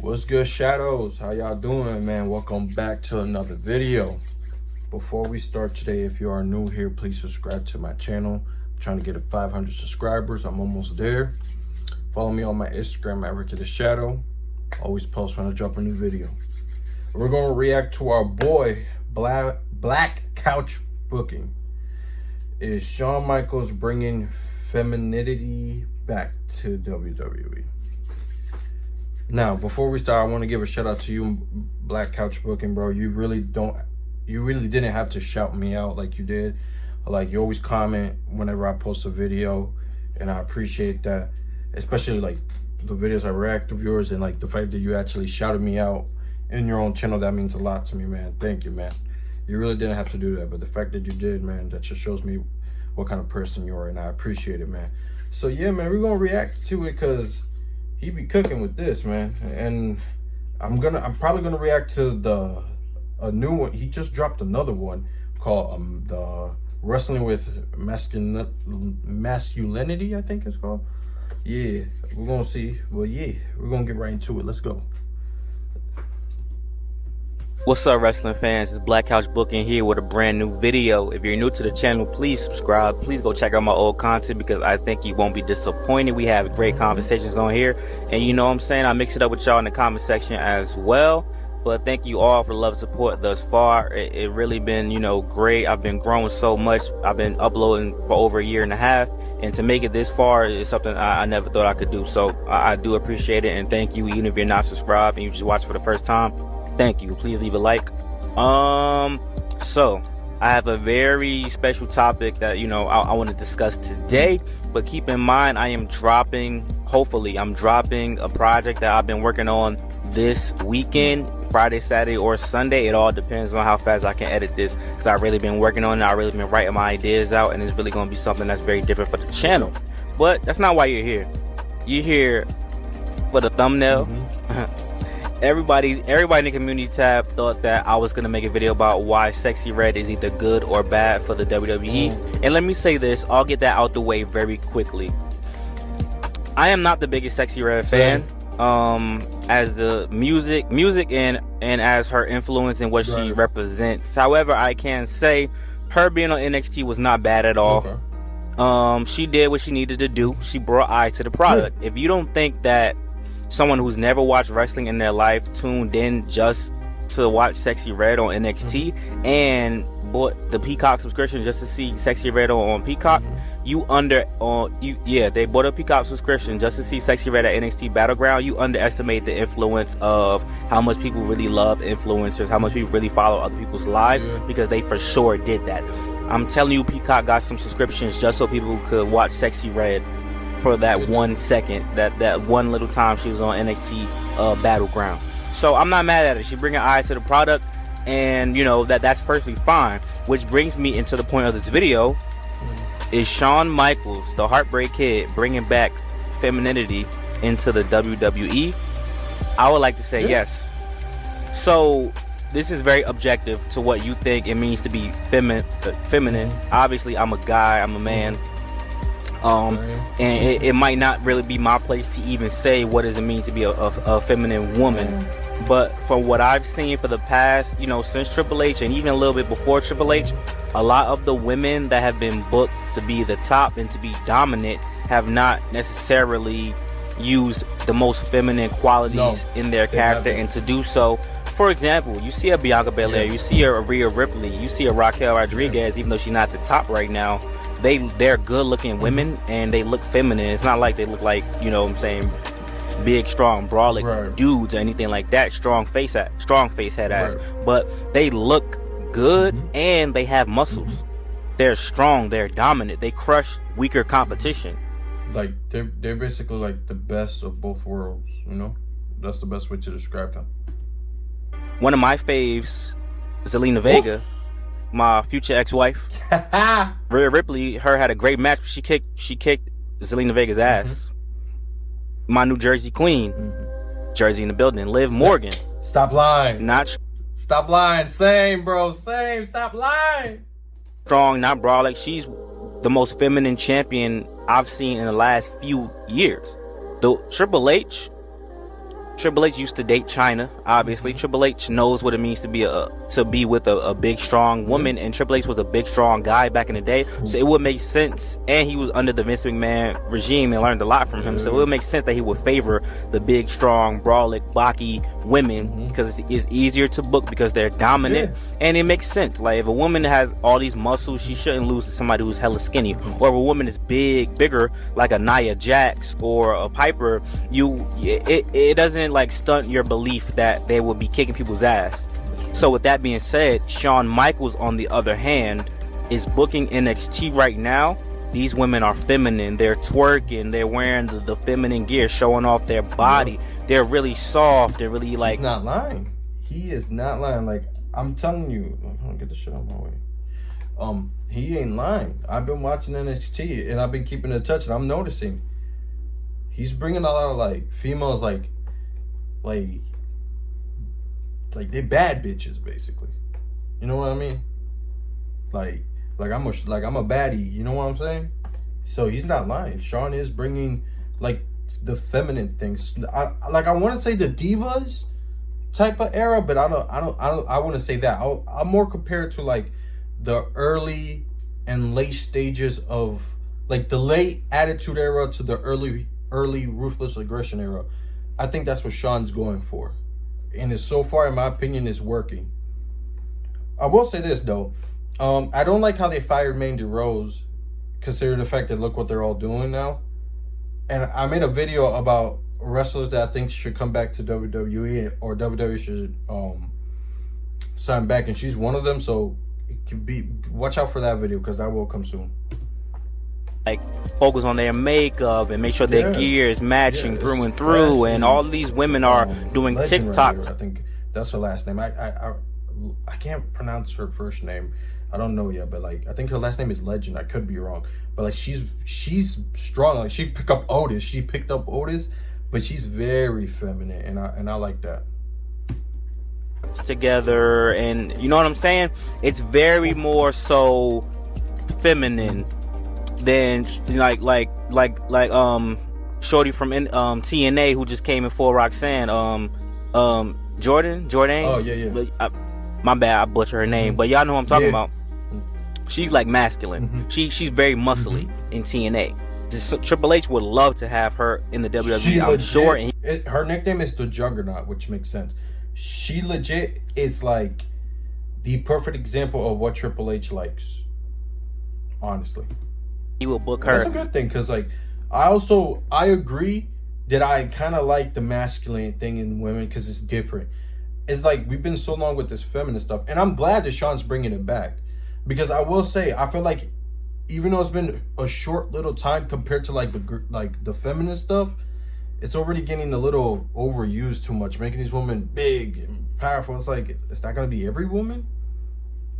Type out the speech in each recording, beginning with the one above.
What's good, Shadows? How y'all doing, man? Welcome back to another video. Before we start today, if you are new here, please subscribe to my channel. I'm trying to get to 500 subscribers. I'm almost there. Follow me on my Instagram at Rick the Shadow. Always post when I drop a new video. We're going to react to our boy, Black Couch Booking. Is Shawn Michaels bringing femininity back to WWE? Now, before we start, I want to give a shout out to you, Black Couch Booking, bro. You really didn't have to shout me out like you did. Like, you always comment whenever I post a video, and I appreciate that. Especially like the videos I react of yours, and like the fact that you actually shouted me out in your own channel. That means a lot to me, man. Thank you, man. You really didn't have to do that, but the fact that you did, man, that just shows me what kind of person you are, and I appreciate it, man. So yeah, man, we're gonna react to it because he be cooking with this, man. And I'm probably gonna react to a new one. He just dropped another one called the Wrestling with Masculinity, I think it's called. Yeah, we're gonna see. Well, yeah, we're gonna get right into it. Let's go. What's up, wrestling fans? It's Black Couch Booking here with a brand new video. If you're new to the channel, please subscribe. Please go check out my old content because I think you won't be disappointed. We have great conversations on here, and you know what I'm saying, I mix it up with y'all in the comment section as well. But thank you all for the love and support thus far. It really been, you know, great. I've been growing so much. I've been uploading for over a year and a half, and to make it this far is something I never thought I could do. So I do appreciate it, and thank you. Even if you're not subscribed and you just watch for the first time, thank you. Please leave a like. So I have a very special topic that, you know, I want to discuss today. But keep in mind, hopefully I'm dropping a project that I've been working on this weekend, Friday, Saturday, or Sunday. It all depends on how fast I can edit this, because I've really been working on it. I've really been writing my ideas out, and it's really going to be something that's very different for the channel. But that's not why you're here. You're here for the thumbnail. Everybody in the community tab thought that I was going to make a video about why Sexy Red is either good or bad for the WWE. And let me say this, I'll get that out the way very quickly. I am not the biggest Sexy Red fan. As the music and as her influence and what she represents. However, I can say her being on NXT was not bad at all. She did what she needed to do. She brought eyes to the product. If you don't think that someone who's never watched wrestling in their life tuned in just to watch Sexy Red on NXT and bought the Peacock subscription just to see Sexy Red on Peacock, they bought a Peacock subscription just to see Sexy Red at NXT Battleground. You underestimate the influence of how much people really love influencers, how much people really follow other people's lives, because they for sure did that. I'm telling you, Peacock got some subscriptions just so people could watch Sexy Red for that 1 second, that one little time she was on NXT Battleground. So I'm not mad at it. She bringing eyes to the product, and you know that's perfectly fine. Which brings me into the point of this video: is Shawn Michaels, the Heartbreak Kid, bringing back femininity into the WWE? I would like to say yes. So this is very objective to what you think it means to be feminine. Obviously, I'm a guy. I'm a man. And it might not really be my place to even say what does it mean to be a feminine woman. But from what I've seen for the past, you know, since Triple H and even a little bit before Triple H, a lot of the women that have been booked to be the top and to be dominant have not necessarily used the most feminine qualities in their character. And to do so, for example, you see a Bianca Belair, you see a Rhea Ripley, you see a Raquel Rodriguez, even though she's not the top right now. They're good looking women and they look feminine. It's not like they look like, you know what I'm saying, big strong brolic dudes or anything like that, strong face head ass, but they look good and they have muscles. They're strong, they're dominant, they crush weaker competition. Like they're basically like the best of both worlds, you know? That's the best way to describe them. One of my faves, Zelina Vega, my future ex-wife. Rhea Ripley, her had a great match. She kicked Zelina Vega's ass. My New Jersey queen, Jersey in the building, Liv Morgan. Stop lying. Stop lying. Same, bro. Same. Stop lying. Strong, not brolic. She's the most feminine champion I've seen in the last few years. The Triple H, Triple H used to date China. Obviously, Triple H knows what it means to be with a big, strong woman, and Triple H was a big, strong guy back in the day. So it would make sense, and he was under the Vince McMahon regime and learned a lot from him. So it would make sense that he would favor the big, strong, brolic, blocky women because it's easier to book because they're dominant, and it makes sense. Like if a woman has all these muscles, she shouldn't lose to somebody who's hella skinny. Or if a woman is bigger, like a Nia Jax or a Piper, it doesn't like stunt your belief that they will be kicking people's ass. So with that being said, Shawn Michaels on the other hand is booking NXT right now. These women are feminine, they're twerking, they're wearing the feminine gear, showing off their body. They're really soft, they're really like... He's not lying. He is not lying. Like, I'm telling you, I'm gonna get the shit out of my way. He ain't lying. I've been watching NXT and I've been keeping in touch, and I'm noticing he's bringing a lot of like females, like they bad bitches, basically. You know what I mean? Like I'm a baddie. You know what I'm saying? So he's not lying. Shawn is bringing like the feminine things. I want to say the divas type of era, but I want to say that. I'm more compared to like the early and late stages of like the late Attitude Era to the early Ruthless Aggression Era. I think that's what Shawn's going for, and it's so far, in my opinion, is working. I will say this though, I don't like how they fired Mandy Rose, considering the fact that look what they're all doing now. And I made a video about wrestlers that I think should come back to WWE, or WWE should sign back, and she's one of them. So it could be, watch out for that video because that will come soon. Like focus on their makeup and make sure their gear is matching through and through, and all these women are doing TikTok. Right, I think that's her last name. I can't pronounce her first name. I don't know yet, but like I think her last name is Legend. I could be wrong, but like she's strong. Like she picked up Otis, but she's very feminine, and I like that. Together, and you know what I'm saying? It's very more so feminine than like shorty from TNA who just came in for Roxanne, Jordan. Oh yeah. My bad, I butcher her name, but y'all know what I'm talking about. She's like masculine. She's very muscly in TNA. Triple H would love to have her in the WWE. I'm sure. And her nickname is the Juggernaut, which makes sense. She legit is like the perfect example of what Triple H likes. Honestly. He will book her. That's a good thing, because like I agree that I kind of like the masculine thing in women because it's different. It's like we've been so long with this feminist stuff, and I'm glad that Shawn's bringing it back, because I will say I feel like even though it's been a short little time compared to like the feminist stuff, it's already getting a little overused too much, making these women big and powerful. It's like, it's not gonna be every woman.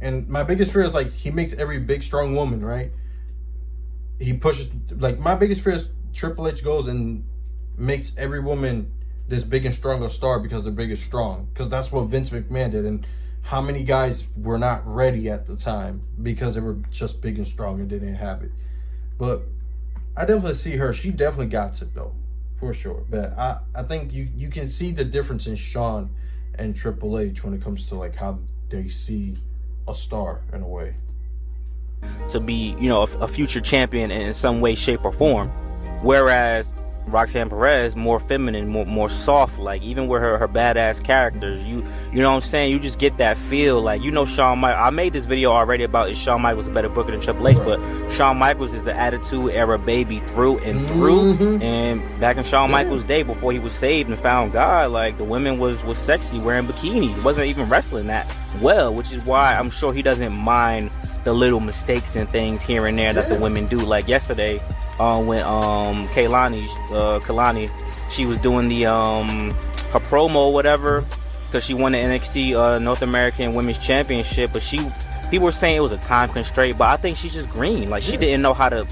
And my biggest fear is like he makes every big strong woman, right? He pushes, like my biggest fear is Triple H goes and makes every woman this big and strong a star because they're big and strong, because that's what Vince McMahon did. And how many guys were not ready at the time because they were just big and strong and they didn't have it. But I definitely see her. She definitely got it though, for sure. But I think you can see the difference in Shawn and Triple H when it comes to like how they see a star in a way. To be, you know, a future champion in some way, shape, or form. Whereas Roxanne Perez, more feminine, more soft, like even with her badass characters, you know what I'm saying, you just get that feel. Like, you know, Shawn Michaels, I made this video already about is Shawn Michaels a better booker than Triple H, but Shawn Michaels is the Attitude Era baby through and through. And back in Shawn Michaels' day, before he was saved and found God, like the women was sexy, wearing bikinis, wasn't even wrestling that well, which is why I'm sure he doesn't mind the little mistakes and things here and there that the women do. Like yesterday, when Kalani, she was doing the her promo or whatever, because she won the NXT North American Women's Championship, but people were saying it was a time constraint, but I think she's just green. Like she didn't know how to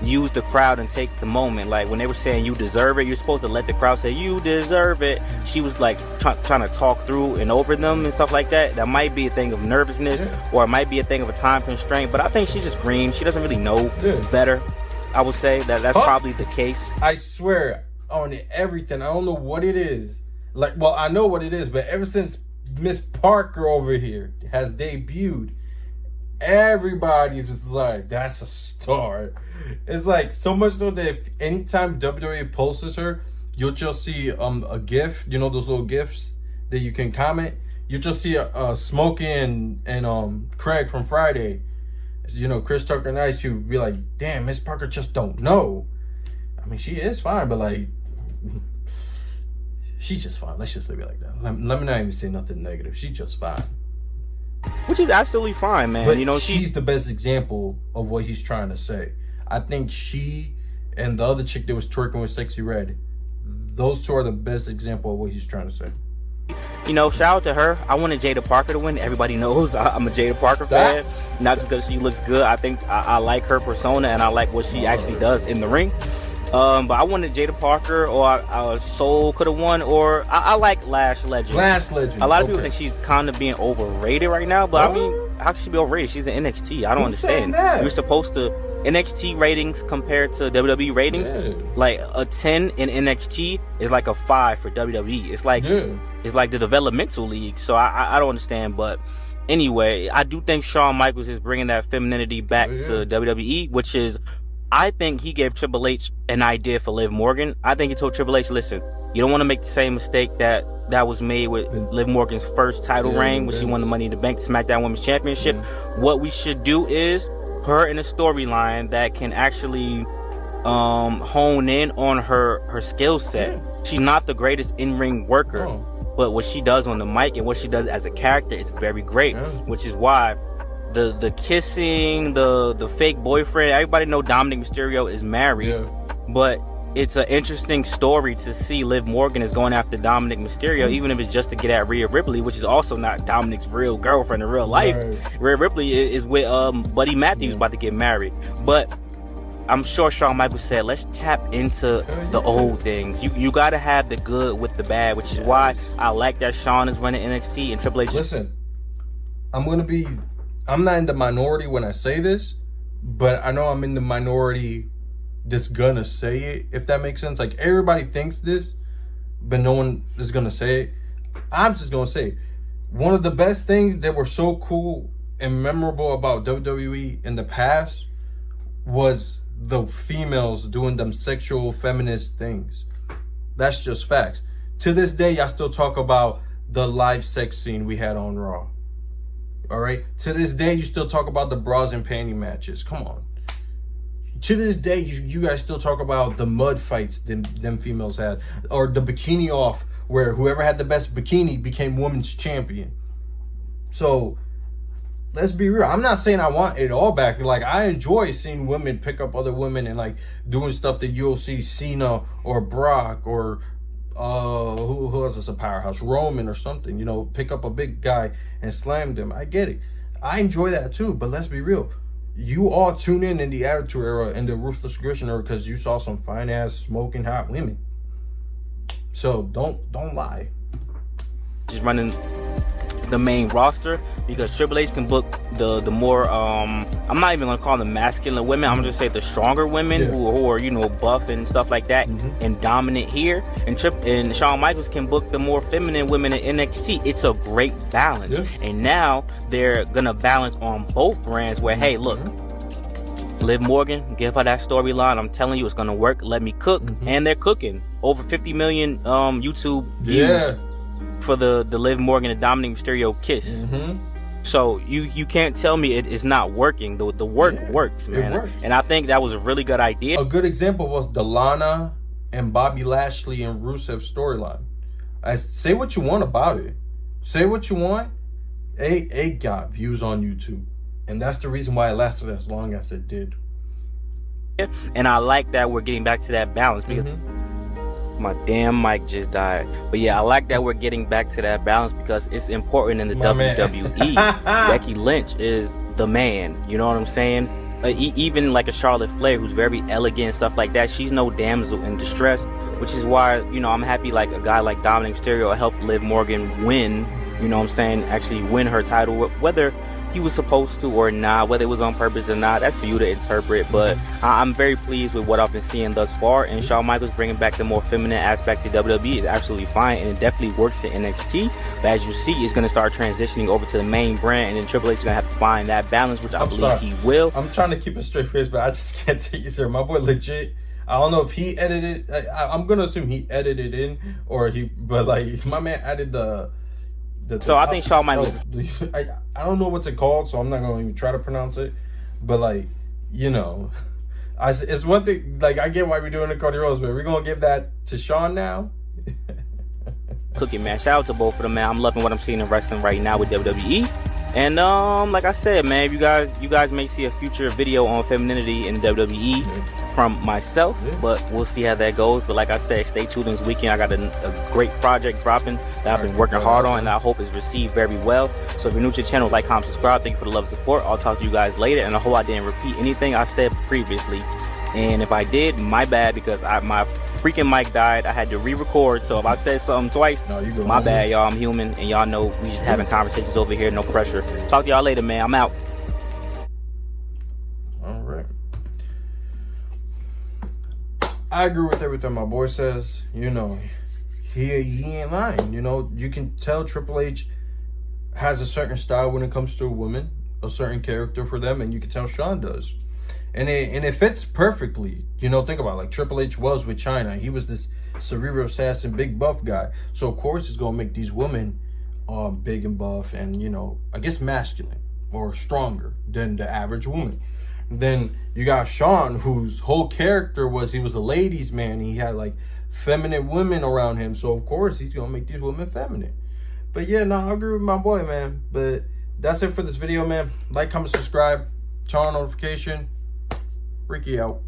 use the crowd and take the moment. Like when they were saying you deserve it, you're supposed to let the crowd say you deserve it. She was like trying to talk through and over them and stuff like that. That might be a thing of nervousness, or it might be a thing of a time constraint, but I think she's just green. She doesn't really know better. I would say that's probably the case. I swear on everything, I don't know what it is. Like, well, I know what it is, but ever since Miss Parker over here has debuted, everybody's just like, that's a star. It's like so much so that if anytime WWE posts her, you'll just see a GIF, you know, those little GIFs that you can comment. You just see Smokey and Craig from Friday. You know, Chris Tucker and Ice, you'd be like, damn, Miss Parker just don't know. I mean, she is fine, but like, she's just fine. Let's just leave it like that. Let me not even say nothing negative. She's just fine. Which is absolutely fine, man. But you know, she's the best example of what he's trying to say. I think she and the other chick that was twerking with Sexy Red, those two are the best example of what he's trying to say. You know, shout out to her. I wanted Jada Parker to win. Everybody knows I'm a Jada Parker fan. Not just because she looks good. I think I like her persona and I like what she actually does in the ring. But I wanted Jada Parker or Soul could have won, or I like Lash Legend. Lash Legend. A lot of people think she's kind of being overrated right now, but I mean, how can she be overrated? She's in NXT. I don't understand. You're supposed to NXT ratings compared to WWE ratings. Yeah. Like a 10 in NXT is like a 5 for WWE. It's like it's like the developmental league. So I don't understand, but. Anyway, I do think Shawn Michaels is bringing that femininity back to WWE, which is, I think he gave Triple H an idea for Liv Morgan. I think he told Triple H, listen, you don't want to make the same mistake that was made with Liv Morgan's first title reign when she won the Money in the Bank SmackDown Women's Championship. What we should do is her in a storyline that can actually hone in on her skill set. She's not the greatest in-ring worker. But what she does on the mic and what she does as a character is very great, which is why the kissing, the fake boyfriend, everybody know Dominic Mysterio is married, but it's an interesting story to see Liv Morgan is going after Dominic Mysterio, even if it's just to get at Rhea Ripley, which is also not Dominic's real girlfriend in real life. Rhea Ripley is with Buddy Matthews about to get married, but I'm sure Shawn Michaels said, let's tap into the old things. You got to have the good with the bad, which is why I like that Shawn is running NXT and Triple H. Listen, I'm not in the minority when I say this, but I know I'm in the minority that's gonna say it, if that makes sense. Like, everybody thinks this, but no one is gonna say it. I'm just gonna say it. One of the best things that were so cool and memorable about WWE in the past was the females doing them sexual feminist things. That's just facts. To this day, y'all still talk about the live sex scene we had on Raw. All right? To this day, you still talk about the bras and panty matches. Come on. To this day, you guys still talk about the mud fights them females had, or the bikini off, where whoever had the best bikini became women's champion. So let's be real. I'm not saying I want it all back. Like, I enjoy seeing women pick up other women and like doing stuff that you'll see Cena or Brock or who else is a powerhouse, Roman or something, you know, pick up a big guy and slam them. I get it. I enjoy that too. But let's be real. You all tune in the Attitude Era and the Ruthless Aggression Era because you saw some fine ass smoking hot women. So don't lie. Just running the main roster because Triple H can book the more I'm not even gonna call them masculine women, I'm gonna just say the stronger women who are, you know, buff and stuff like that and dominant here, and Shawn Michaels can book the more feminine women in NXT. It's a great balance, and now they're gonna balance on both brands where, hey, look, Liv Morgan, give her that storyline. I'm telling you, it's gonna work. Let me cook, and they're cooking. Over 50 million YouTube views for the Liv Morgan and Dominic Mysterio kiss. So you can't tell me it is not working. The work works, man. Works. And I think that was a really good idea. A good example was the Lana and Bobby Lashley and Rusev storyline. I say what you want about it. Say what you want. It got views on YouTube. And that's the reason why it lasted as long as it did. And I like that we're getting back to that balance because my damn mic just died. But yeah, I like that we're getting back to that balance because it's important in the WWE. Becky Lynch is the man. You know what I'm saying? Even like a Charlotte Flair, who's very elegant and stuff like that, she's no damsel in distress, which is why, you know, I'm happy like a guy like Dominic Mysterio helped Liv Morgan win, you know what I'm saying, actually win her title, whether he was supposed to or not. Whether it was on purpose or not, that's for you to interpret. But I'm very pleased with what I've been seeing thus far. And Shawn Michaels bringing back the more feminine aspect to WWE is absolutely fine, and it definitely works in NXT. But as you see, it's going to start transitioning over to the main brand, and then Triple H is going to have to find that balance, which I believe he will. I'm trying to keep a straight face, but I just can't take it, sir. My boy legit. I don't know if he edited. I'm gonna assume he edited in, or but like my man added the so I think Shawn Michaels. I don't know what's it called, so I'm not gonna even try to pronounce it. But like, you know, it's one thing. Like, I get why we're doing the Cody Rhodes, but we're gonna give that to Shawn now. Cookie, man. Shout out to both of them, man. I'm loving what I'm seeing in wrestling right now with WWE. And like I said, man, you guys may see a future video on femininity in WWE from myself, but we'll see how that goes. But like I said, stay tuned this weekend. I got a great project dropping that I've been working hard on, and I hope is received very well. So if you're new to the channel, like, comment, subscribe. Thank you for the love and support. I'll talk to you guys later, and I hope I didn't repeat anything I said previously. And if I did, my bad, because my freaking mic died. I had to re-record, so if I said something twice, my bad, y'all. I'm human, and y'all know we just having conversations over here, no pressure. Talk to y'all later, man. I'm out. All right. I agree with everything my boy says. You know, he ain't lying. You know, you can tell Triple H has a certain style when it comes to a woman, a certain character for them, and you can tell Shawn does. And it fits perfectly. You know, think about it, like Triple H was with China. He was this cerebral assassin, big buff guy. So of course he's gonna make these women big and buff, and, you know, I guess masculine or stronger than the average woman. Then you got Shawn, whose whole character was he was a ladies' man. He had like feminine women around him. So of course he's gonna make these women feminine. But yeah, no, I agree with my boy, man. But that's it for this video, man. Like, comment, subscribe, turn on notification. Ricky out.